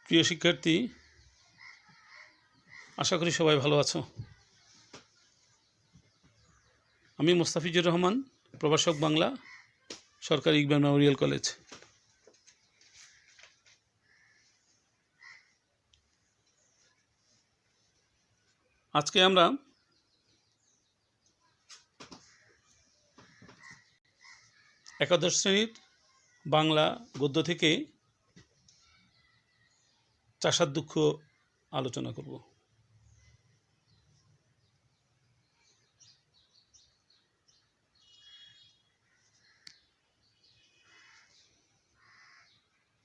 প্রিয় শিক্ষার্থী, আশা করি সবাই ভালো আছো। আমি মোস্তাফিজুর রহমান, প্রভাষক বাংলা, সরকারি ইকবাল মেমোরিয়াল কলেজ। আজকে আমরা একাদশ শ্রেণীর বাংলা গদ্য থেকে চাষার দুঃখ আলোচনা করব।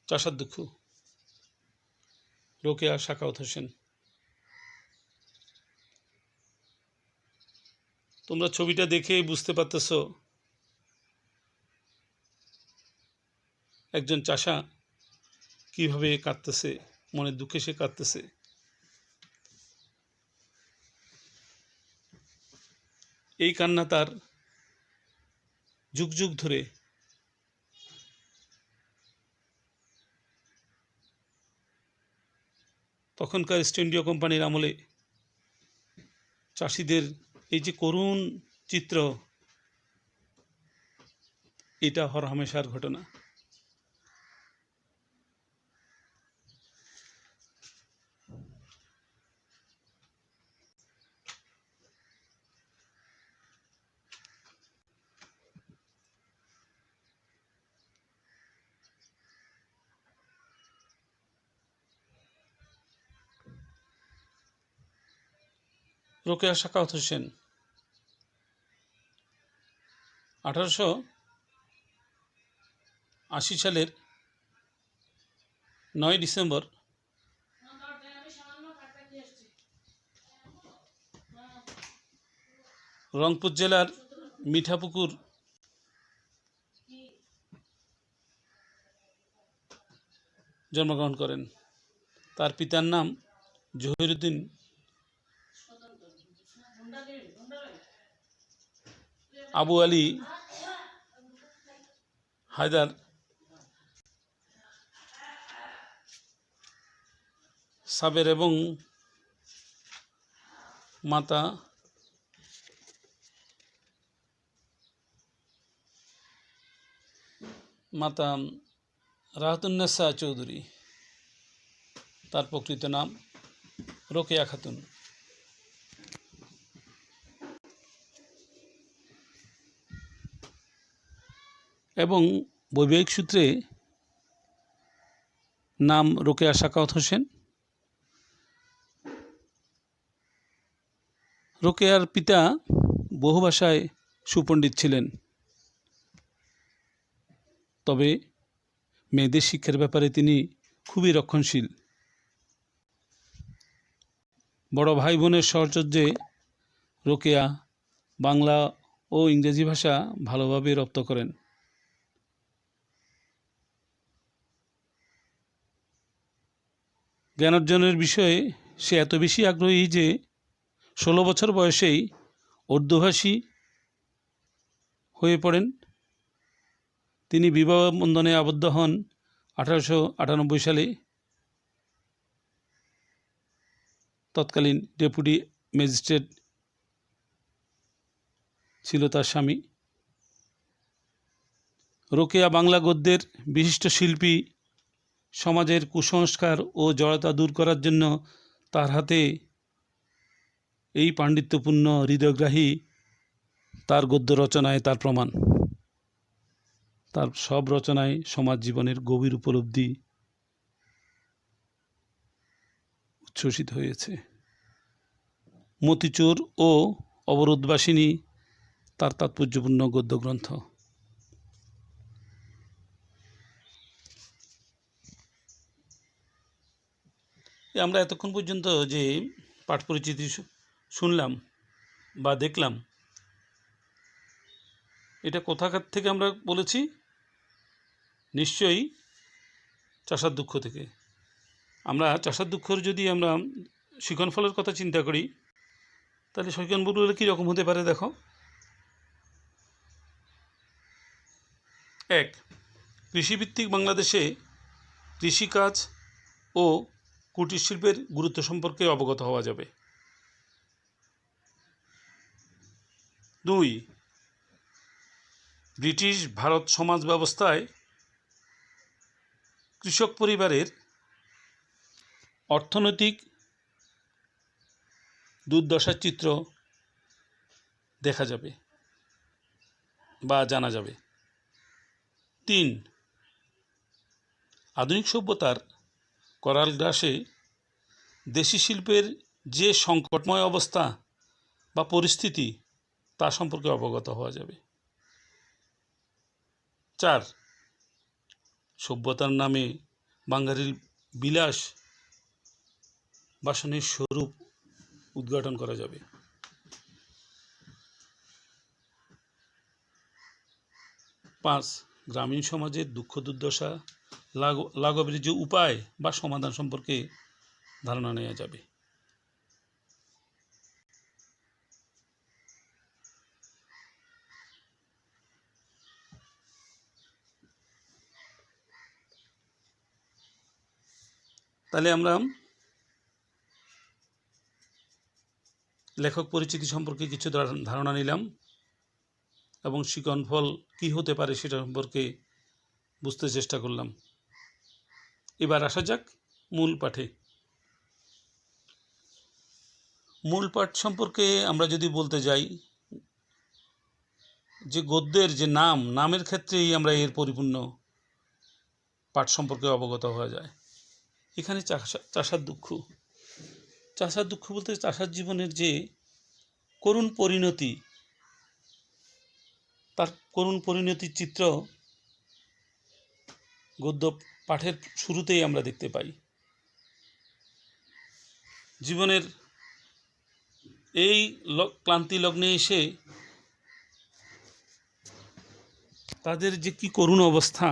চাষার দুঃখ, রোকেয়া সাখাওয়াত হোসেন। তোমরা ছবিটা দেখে বুঝতে পারতেছ একজন চাষা কিভাবে কাঁদতেছে, মনের দুঃখে সে কাঁদতেছে। এই কান্না তার যুগ যুগ ধরে তখনকার ইস্ট ইন্ডিয়া কোম্পানির আমলে চাষিদের এই যে করুণ চিত্র, এটা হরহামেশার ঘটনা। রোকেয়া সাখাওয়াত হোসেন 1880 সালের 9 ডিসেম্বর রংপুর জেলার মিঠাপুকুর জন্মগ্রহণ করেন। তার পিতার নাম জহিরুদ্দিন আবু আলী হায়দার সাবের এবং মাতা রাহাতুন্নেসা চৌধুরী। তার প্রকৃত নাম রোকেয়া খাতুন। এবং বৈবাহিক সূত্রে নাম রোকেয়া সাখাওয়াত হোসেন। রোকেয়ার পিতা বহু ভাষায় সুপণ্ডিত ছিলেন, তবে মেয়েদের শিক্ষার ব্যাপারে তিনি খুবই রক্ষণশীল। বড় ভাই বোনের সহচর্যে রোকেয়া বাংলা ও ইংরেজি ভাষা ভালোভাবে রপ্ত করেন। জ্ঞানার্জনের বিষয়ে সে এত বেশি আগ্রহী যে 16 বছর বয়সেই উর্দুভাষী হয়ে পড়েন। তিনি বিবাহ বন্ধনে আবদ্ধ হন 1898 সালে। তৎকালীন ডেপুটি ম্যাজিস্ট্রেট ছিল তার স্বামী। রোকেয়া বাংলা গদ্যের বিশিষ্ট শিল্পী। সমাজের কুসংস্কার ও জড়তা দূর করার জন্য তার হাতে এই পাণ্ডিত্যপূর্ণ হৃদয়গ্রাহী তার গদ্য রচনায় তার প্রমাণ। তার সব রচনায় সমাজ জীবনের গভীর উপলব্ধি উচ্ছ্বসিত হয়েছে। মতিচোর ও অবরোধবাসিনী তার তাৎপর্যপূর্ণ গদ্যগ্রন্থ। আমরা এতক্ষণ পর্যন্ত যে পাঠ পরিচিতি শুনলাম বা দেখলাম, এটা কোথাকার থেকে আমরা বলেছি? নিশ্চয়ই চাষার দুঃখ থেকে। আমরা চাষার দুঃখের যদি আমরা শিখন ফলের কথা চিন্তা করি, তাহলে শিখনফলগুলো কীরকম হতে পারে দেখো। 1. কৃষিভিত্তিক বাংলাদেশে কৃষিকাজ ও কুটির শিল্পের গুরুত্ব সম্পর্কে অবগত হওয়া যাবে। 2. ব্রিটিশ ভারত সমাজ ব্যবস্থায় কৃষক পরিবারের অর্থনৈতিক দুর্দশার চিত্র দেখা যাবে বা জানা যাবে। 3. আধুনিক সভ্যতার করাল গ্রাসে দেশি শিল্পের যে সংকটময় অবস্থা বা পরিস্থিতি তা সম্পর্কে অবগত হওয়া যাবে। 4. সভ্যতার নামে বাঙালির বিলাস বাসনের স্বরূপ উদ্ঘাটন করা যাবে। 5. গ্রামীণ সমাজের দুঃখ দুর্দশা লাঘবের যে উপায় বা সমাধান সম্পর্কে ধারণা নেওয়া যাবে। তাহলে আমরা লেখক পরিচিতি সম্পর্কে কিছু ধারণা নিলাম এবং শিকনফল কী হতে পারে সেটা সম্পর্কে বুঝতে চেষ্টা করলাম। এবার আসা যাক মূল পাঠে। মূল পাঠ সম্পর্কে আমরা যদি বলতে যাই, যে গদ্যের যে নামের ক্ষেত্রেই আমরা এর পরিপূর্ণ পাঠ সম্পর্কে অবগত হওয়া যায়। এখানে চাষার দুঃখ বলতে চাষার জীবনের যে করুণ পরিণতি, তার করুণ পরিণতির চিত্র গদ্য পাঠের শুরুতেই আমরা দেখতে পাই। জীবনের এই ক্লান্তি লগ্নে এসে তাদের যে কি করুণ অবস্থা,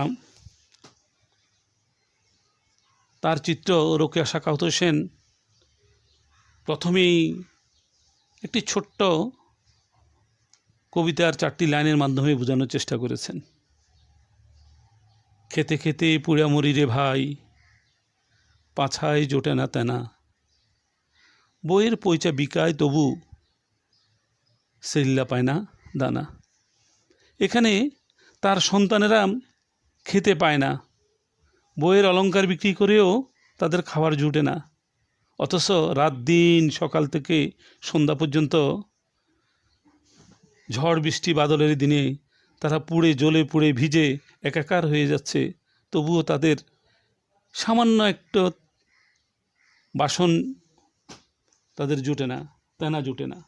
তার চিত্র রোকেয়া সাখাওয়াত হোসেন প্রথমেই একটি ছোট্ট কবিতার 4টি লাইনের মাধ্যমে বোঝানোর চেষ্টা করেছেন। খেতে খেতে পুড়া মরি রে ভাই, পাছায় জোটে না তেনা, বইয়ের পয়সা বিকায় তবু সেল্লা পায় না দানা। এখানে তার সন্তানেরা খেতে পায় না, বইয়ের অলংকার বিক্রি করেও তাদের খাবার জুটে না, অথচ রাত দিন সকাল থেকে সন্ধ্যা পর্যন্ত ঝড় বৃষ্টি বাদলের দিনে তারা পুড়ে জ্বলে পুড়ে ভিজে একাকার হয়ে যাচ্ছে, তবুও তাদের সামান্য একটা বাসন তাদের জুটে না, তেনা জুটে না।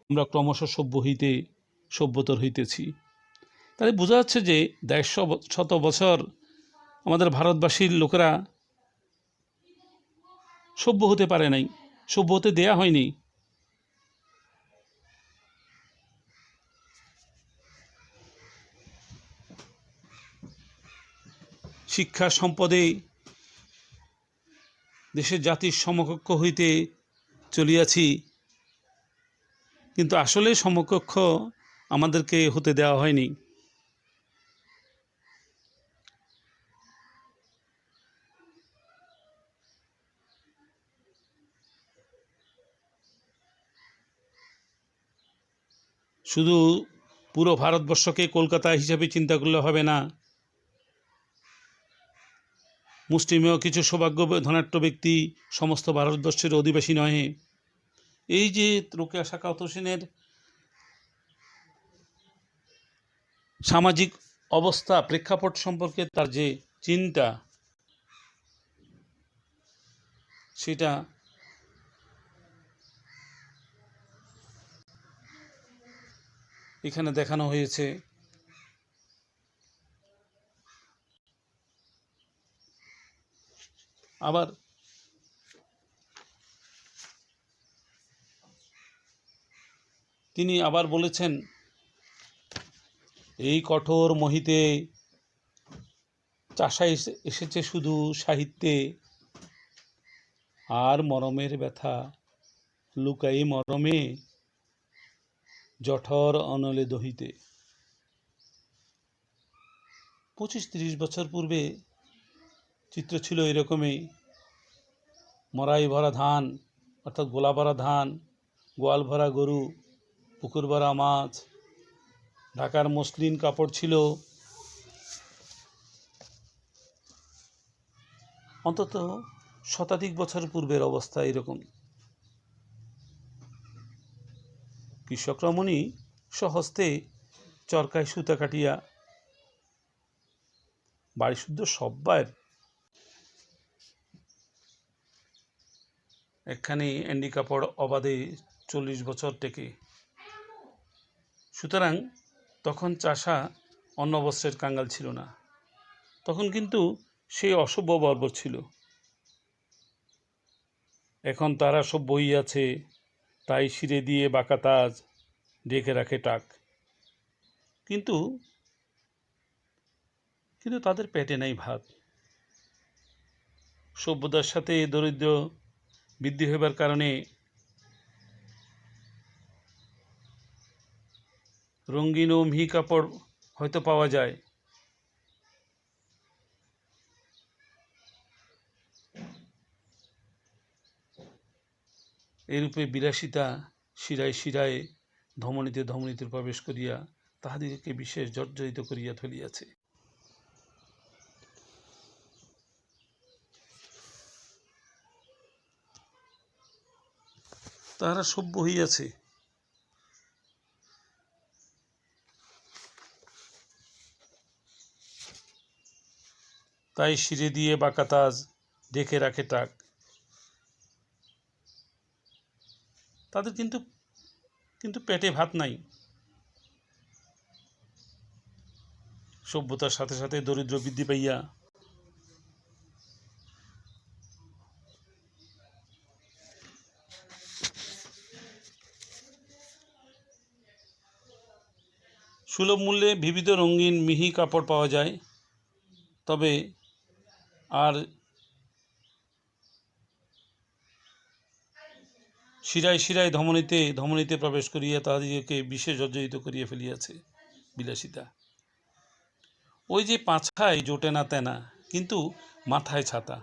আমরা ক্রমশ সভ্যতর হইতেছি। তাহলে বোঝা যাচ্ছে যে 150 বছর আমাদের ভারতবাসীর লোকেরা সভ্য হতে পারে নাই, সভ্য হতে দেয়া হয়নি। শিক্ষা সম্পদে দেশের জাতির সমকক্ষ হইতে চলিয়াছি, কিন্তু আসলে সমকক্ষ আমাদেরকে হতে দেওয়া হয়নি। শুধু পুরো ভারতবর্ষকে কলকাতা হিসাবে চিন্তা করলে হবে না। মুষ্টিমেয় কিছু সৌভাগ্য ধনাঢ্য ব্যক্তি সমস্ত ভারতবর্ষের অধিবাসী নহে। এই যে রোকেয়া সাখাওয়াত হোসেনের সামাজিক অবস্থা প্রেক্ষাপট সম্পর্কে তার যে চিন্তা, সেটা এখানে দেখানো হয়েছে। আবার তিনি আবার বলেছেন, এই কঠোর মোহিতে চাষা এসেছে শুধু সাহিত্যে, আর মরমের ব্যথা লুকাই মরমে জঠর অনলে দহিতে। 25-30 বছর পূর্বে চিত্র ছিল এরকমই: মরাই ভরা ধান অর্থাৎ গোলা ভরা ধান, গোয়াল ভরা গরু, পুকুর ভরা মাছ, ঢাকার মসলিন কাপড় ছিল। অন্তত শতাধিক বছর পূর্বের অবস্থা এরকম। কৃষক রমণী স্বহস্তে চরকায় সুতা কাটিয়া বাড়ি শুদ্ধ সব্বার একখানি এন্ডি কাপড় অবাধে 40 বছর টেকে। সুতরাং তখন চাষা অন্য বস্ত্রের কাঙ্গাল ছিল না। তখন কিন্তু সেই অসভ্য বর্বর ছিল। এখন তারা সব বইয়াছে, তাই শিরে দিয়ে বাঁকা তাজ, ডেকে রাখে টাক। কিন্তু তাদের পেটে নাই ভাত। সভ্যতার সাথে দরিদ্র বৃদ্ধি হইবার কারণে রঙিন ও মিহি কাপড় হয়তো পাওয়া যায়, এরূপে বিলাসিতা শিরায় শিরায় ধমনীতে ধমনীতে প্রবেশ করিয়া তাহাদিগকে বিশেষ জর্জরিত করিয়া ফেলিয়াছে। তাহারা সভ্য হইয়াছে। তাই শিরে দিয়ে বাঁকা তাজ, ডেকে রাখে টাক। তাদের কিন্তু পেটে ভাত নাই। সভ্যতার সাথে সাথে দরিদ্র বৃদ্ধি পাইয়া সুলভ মূল্যে বিবিধ রঙিন মিহি কাপড় পাওয়া যায়, তবে আর শিরায় শিরায় ধমনীতে ধমনীতে প্রবেশ করিয়া তাহাদিগকে বিশেষ জর্জরিত করিয়া ফেলিয়াছে বিলাসিতা। ওই যে পাছায় জোটে না তেনা, কিন্তু মাথায় ছাতা,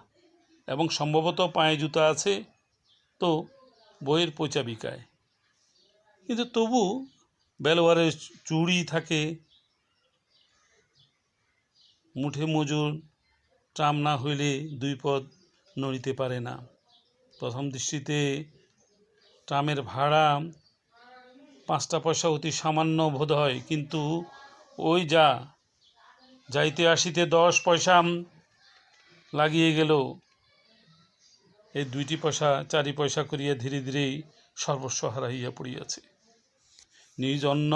এবং সম্ভবত পায়ে জুতা আছে, তো বইয়ের পয়চা বিকায়। কিন্তু তবু বেলওয়ারের চুড়ি থাকে। মুঠে মজুর ট্রাম না হইলে 2 পদ নড়িতে পারে না। প্রথম দৃষ্টিতে ট্রামের ভাড়া 5 পয়সা অতি সামান্য বোধ হয়, কিন্তু ওই যাইতে আসিতে 10 পয়সা লাগিয়ে গেল, এই 2 পয়সা 4 পয়সা করিয়া ধীরে ধীরেই সর্বস্ব হারাইয়া পড়িয়াছে। নিজ অন্ন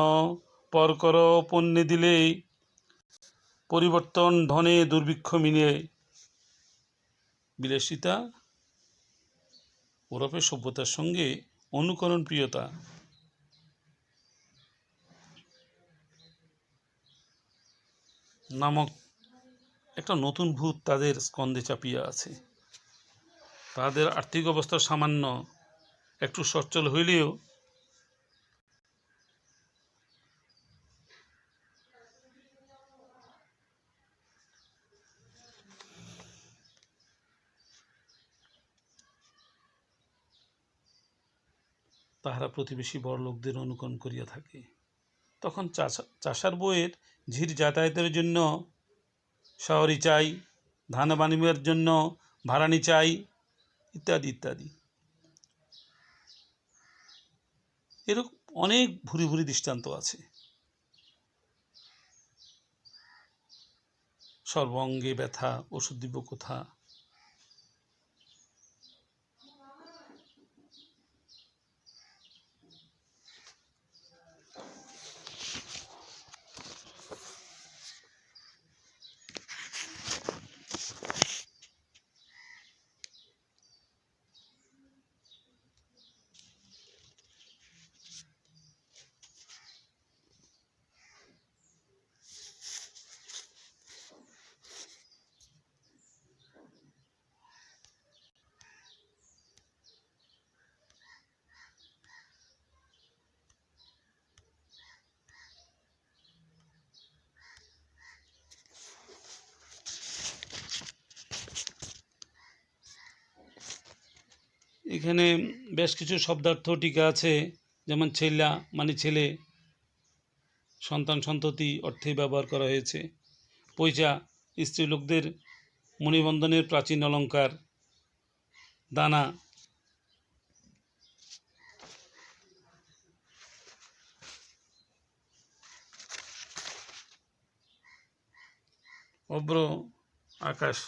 পর কর পণ্যে দিলেই পরিবর্তন ধনে দুর্ভিক্ষ মিলে। বিলাসিতা ওরফে সভ্যতার সঙ্গে অনুকরণ প্রিয়তা নামক একটা নতুন ভূত তাদের স্কন্ধে চাপিয়া আছে। তাদের আর্থিক অবস্থা সামান্য একটু সচ্ছল হইলেও তাহারা প্রতিবেশী বড়লোকদের অনুকরণ করিয়া থাকে। তখন চাষার বউয়ের ঝির যাতায়াতের জন্য শহরি চাই, ধান বানিবার জন্য ভাড়ানি চাই, ইত্যাদি ইত্যাদি। এরকম অনেক ভুরি ভুরি দৃষ্টান্ত আছে। সর্বঙ্গে ব্যথা, ওষুধ দিব কোথা। এখানে বেশ কিছু শব্দার্থ টিকা আছে, যেমন ছেলা মানে ছেলে, সন্তান সন্ততি অর্থে ব্যবহার করা হয়েছে। পৈচা স্ত্রীলোকদের মণিবন্ধনের প্রাচীন অলঙ্কার। দানা অভ্র আকাশ।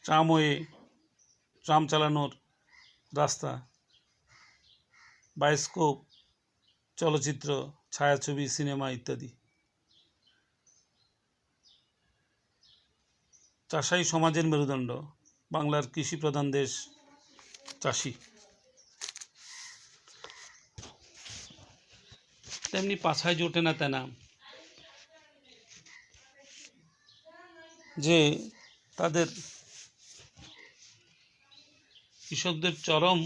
ট্রামওয়ে ট্রাম চালানোর রাস্তা। বায়োস্কোপ চলচ্চিত্র, ছায়াছবি, সিনেমা ইত্যাদি। চাষাই সমাজের মেরুদণ্ড। বাংলার কৃষি প্রধান দেশ, চাষি। তেমনি পাছায় জোটে না তেনা, যে তাদের কৃষকদের চরম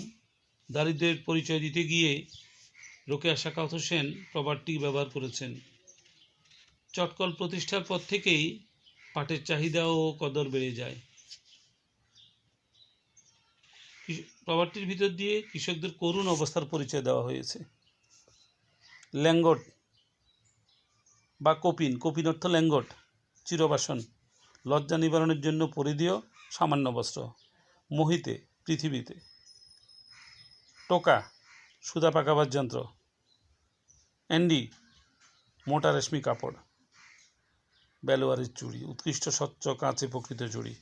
দারিদ্র্যের পরিচয় দিতে গিয়ে রোকেয়া সাখাওয়াত হোসেন প্রবাদটি ব্যবহার করেছেন। চটকল প্রতিষ্ঠার পর থেকেই পাটের চাহিদা ও কদর বেড়ে যায়। প্রবাদটির ভিতর দিয়ে কৃষকদের করুণ অবস্থার পরিচয় দেওয়া হয়েছে। ল্যাঙ্গট বা কপিন, কপিন অর্থ ল্যাঙ্গট, চিরবাসন, লজ্জা নিবারণের জন্য পরিধেয় সামান্য বস্ত্র। মোহিতে, পৃথিবীতে। টোকা, সুতা পাকাবার যন্ত্র। অ্যান্ডি, মোটা রেশমি কাপড়। বেলোয়ারের চুড়ি, উৎকৃষ্ট স্বচ্ছ কাঁচে প্রকৃত চুড়ি।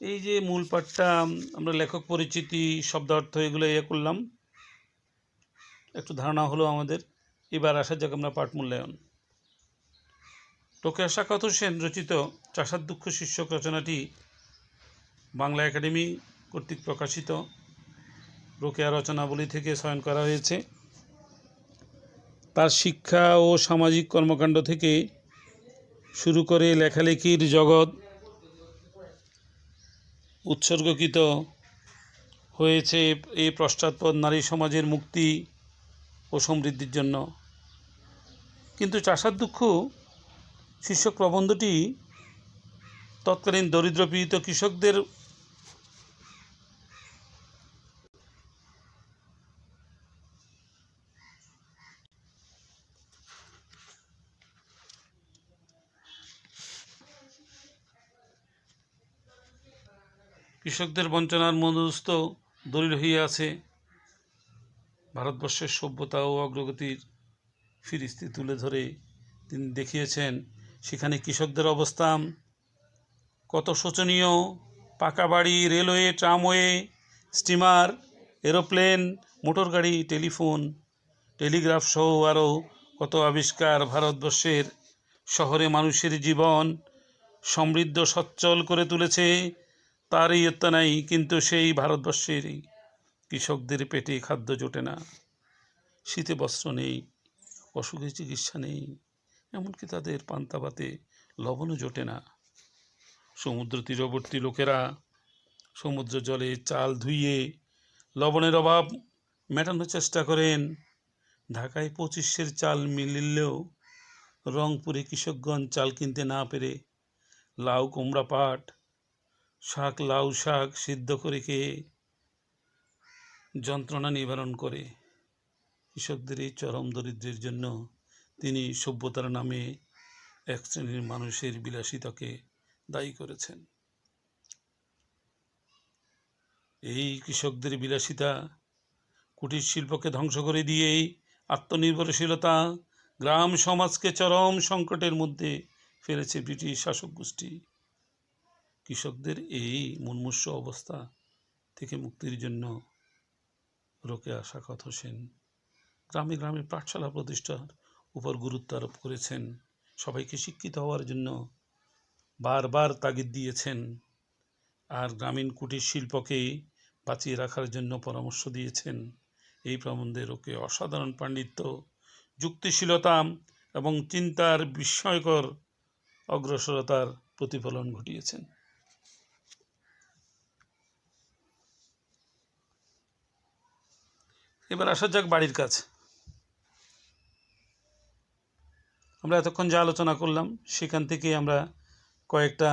এই যে মূল পাঠটা আমরা লেখক পরিচিতি, শব্দার্থ এগুলো করলাম, একটু ধারণা হলো আমাদের। এবার আসা যাক আমরা পাঠ মূল্যায়ন। রোকেয়া সাখাওয়াত হোসেন রচিত চাষার দুঃখ শীর্ষক রচনাটি বাংলা একাডেমি কর্তৃক প্রকাশিত রোকেয়া রচনাবলী থেকে চয়ন করা হয়েছে। তার শিক্ষা ও সামাজিক কর্মকাণ্ড থেকে শুরু করে লেখালেখির জগৎ উৎসর্গকৃত হয়েছে এই পশ্চাৎপদ নারী সমাজের মুক্তি ও সমৃদ্ধির জন্য। কিন্তু চাষার দুঃখ শীর্ষক প্রবন্ধটি তৎকালীন দরিদ্রপীড়িত কৃষকদের বঞ্চনার মধ্যস্থ দলিল হইয়া আছে। ভারতবর্ষের সভ্যতা ও অগ্রগতির ফিরিস্তি তুলে ধরে তিনি দেখিয়েছেন সেখানে কৃষকদের অবস্থা কত শোচনীয়। পাকা বাড়ি, রেলওয়ে, ট্রামওয়ে, স্টিমার, এরোপ্লেন, মোটরগাড়ি, টেলিফোন, টেলিগ্রাফ সহ আরও কত আবিষ্কার ভারতবর্ষের শহরে মানুষের জীবন সমৃদ্ধ সচ্ছল করে তুলেছে, তার ইয়ত্তা নাই। কিন্তু সেই ভারতবর্ষের কৃষকদের পেটে খাদ্য জোটে না, শীতে বস্ত্র নেই, অসুখে চিকিৎসা নেই, এমনকি তাদের পান্তা ভাতে লবণও জোটে না। সমুদ্র তীরবর্তী লোকেরা সমুদ্র জলে চাল ধুইয়ে লবণের অভাব মেটানোর চেষ্টা করেন। ঢাকায় 25-এর চাল মিললেও রংপুরে কৃষকগণ চাল কিনতে না পেরে লাউ, কুমড়া, পাট শাক, লাউ শাক সিদ্ধ করে খেয়ে যন্ত্রণা নিবারণ করে। কৃষকদের এই চরম দরিদ্রের জন্য তিনি সভ্যতার নামে এক শ্রেণীর মানুষের বিলাসিতাকে দায়ী করেছেন। এই কৃষকদের বিলাসিতা কুটির শিল্পকে ধ্বংস করে দিয়েই আত্মনির্ভরশীলতা গ্রাম সমাজকে চরম সংকটের মধ্যে ফেলেছে ব্রিটিশ শাসক গোষ্ঠী। কৃষকদের এই মুমূর্ষু অবস্থা থেকে মুক্তির জন্য রোকেয়া সাখাওয়াত হোসেন গ্রামে গ্রামে পাঠশালা প্রতিষ্ঠার উপর গুরুত্ব আরোপ করেছেন। সবাইকে শিক্ষিত হওয়ার জন্য বারবার তাগিদ দিয়েছেন, আর গ্রামীণ কুটির শিল্পকে বাঁচিয়ে রাখার জন্য পরামর্শ দিয়েছেন। এই প্রবন্ধে রোকেয়া অসাধারণ পাণ্ডিত্য, যুক্তিশীলতা এবং চিন্তার বিস্ময়কর অগ্রসরতার প্রতিফলন ঘটিয়েছেন। এবার আসা যাক বাড়ির কাজ। আমরা এতক্ষণ যা আলোচনা করলাম সেখান থেকে আমরা কয়েকটা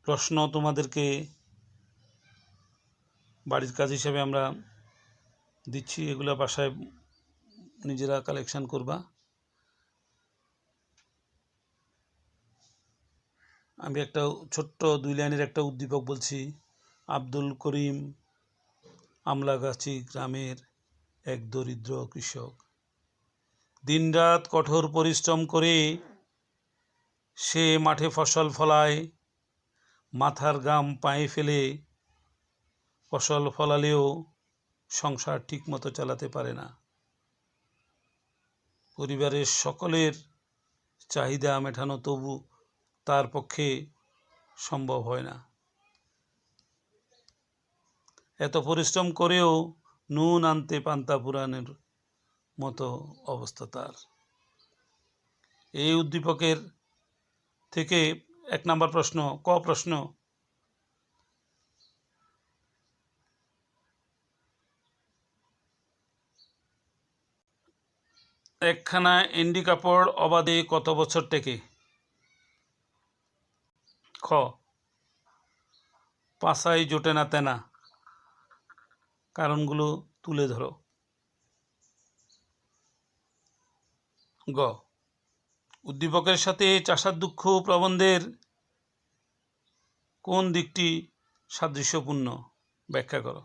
প্রশ্ন তোমাদেরকে বাড়ির কাজ হিসেবে আমরা দিচ্ছি, এগুলো বাসায় নিজেরা কালেকশন করবা। আমি একটা ছোট্ট 2 লাইনের একটা উদ্দীপক বলছি। আব্দুল করিম আমলাগাছি গ্রামের এক দরিদ্র কৃষক। দিনরাত কঠোর পরিশ্রম করে সে মাঠে ফসল ফলায়, মাথার ঘাম পায়ে ফেলে ফসল ফলালেও সংসার ঠিকমতো চালাতে পারে না। পরিবারের সকলের চাহিদা মেটানো তবু তার পক্ষে সম্ভব হয় না। এত পরিশ্রম করেও নুন আনতে পান্তা ফুরানের মতো অবস্থা তার। এই উদ্দীপকের থেকে 1 নম্বর প্রশ্ন, ক প্রশ্ন, একখানা এন্ডি কাপড় অবাধে কত বছর টেকে? খ পাছায় জোটে না তেনা। কারণগুলো তুলে ধরো। গ উদ্দীপকের সাথে চাষার দুঃখ প্রবন্ধের কোন দিকটি সাদৃশ্যপূর্ণ? ব্যাখ্যা করো।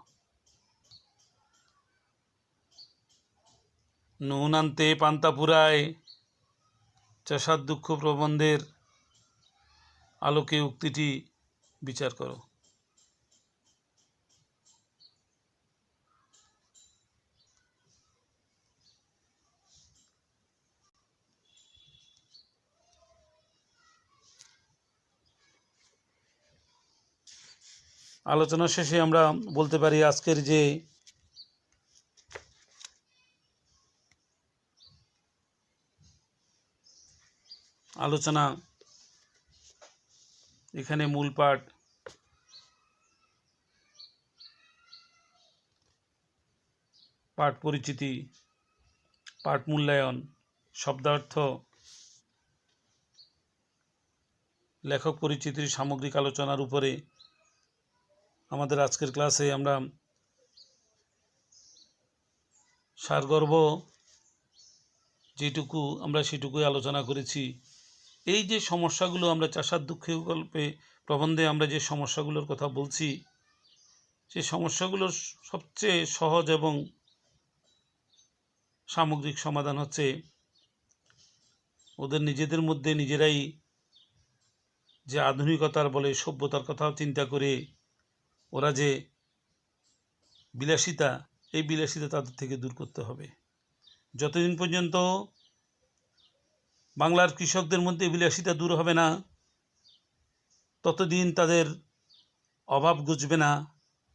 নুন আনতে পান্তা ফুরায় চাষার দুঃখ প্রবন্ধের আলোকে উক্তিটি বিচার করো। আলোচনা শেষে আমরা বলতে পারি আজকের যে আলোচনা, এখানে মূল পাঠ, পাঠ পরিচিতি, পাঠ মূল্যায়ন, শব্দার্থ, লেখক পরিচিতির সামগ্রিক আলোচনার উপরে আমাদের আজকের ক্লাসে আমরা সারগর্ভ যেটুকু আমরা সেটুকুই আলোচনা করেছি। এই যে সমস্যাগুলো আমরা চাষার দুঃখে গল্পে প্রবন্ধে আমরা যে সমস্যাগুলোর কথা বলছি, সেই সমস্যাগুলোর সবচেয়ে সহজ এবং সামগ্রিক সমাধান হচ্ছে ওদের নিজেদের মধ্যে নিজেরাই যে আধুনিকতার বলে সভ্যতার কথা চিন্তা করে ওরা যে বিলাসিতা, এই বিলাসিতা তাদের থেকে দূর করতে হবে। যতদিন পর্যন্ত বাংলার কৃষকদের মধ্যে বিলাসিতা দূর হবে না, ততদিন তাদের অভাব ঘুচবে না,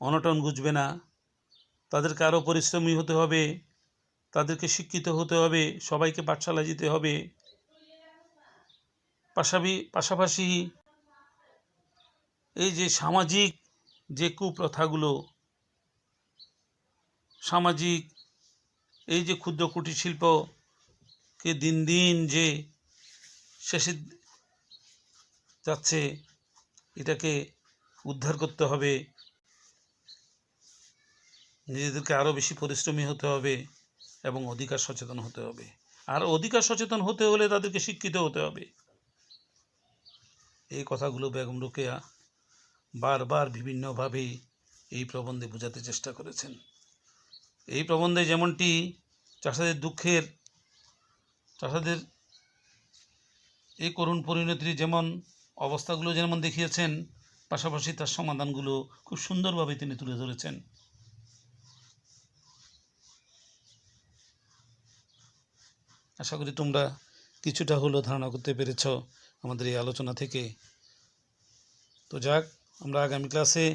অনটন ঘুচবে না। তাদেরকে আরও পরিশ্রমী হতে হবে, তাদেরকে শিক্ষিত হতে হবে, সবাইকে পাঠশালায় যেতে হবে। পাশাপাশি এই যে সামাজিক যে কুপ্রথাগুলো, সামাজিক এই যে ক্ষুদ্র কুটির শিল্পকে দিন দিন যে শেষে যাচ্ছে, এটাকে উদ্ধার করতে হবে। নিজেদেরকে আরও বেশি পরিশ্রমী হতে হবে এবং অধিকার সচেতন হতে হবে। আর অধিকার সচেতন হতে হলে তাদেরকে শিক্ষিত হতে হবে। এই কথাগুলো বেগম রোকেয়া বারবার বিভিন্নভাবে এই প্রবন্ধে বোঝাতে চেষ্টা করেছেন। এই প্রবন্ধে যেমনটি চাষাদের এই করুণ পরিণতির যেমন অবস্থাগুলো যেমন দেখিয়েছেন, পাশাপাশি তার সমাধানগুলো খুব সুন্দরভাবে তিনি তুলে ধরেছেন। আশা করি তোমরা কিছুটা হলেও ধারণা করতে পেরেছ আমাদের এই আলোচনা থেকে। তো যাক, আমরা আগামী ক্লাসে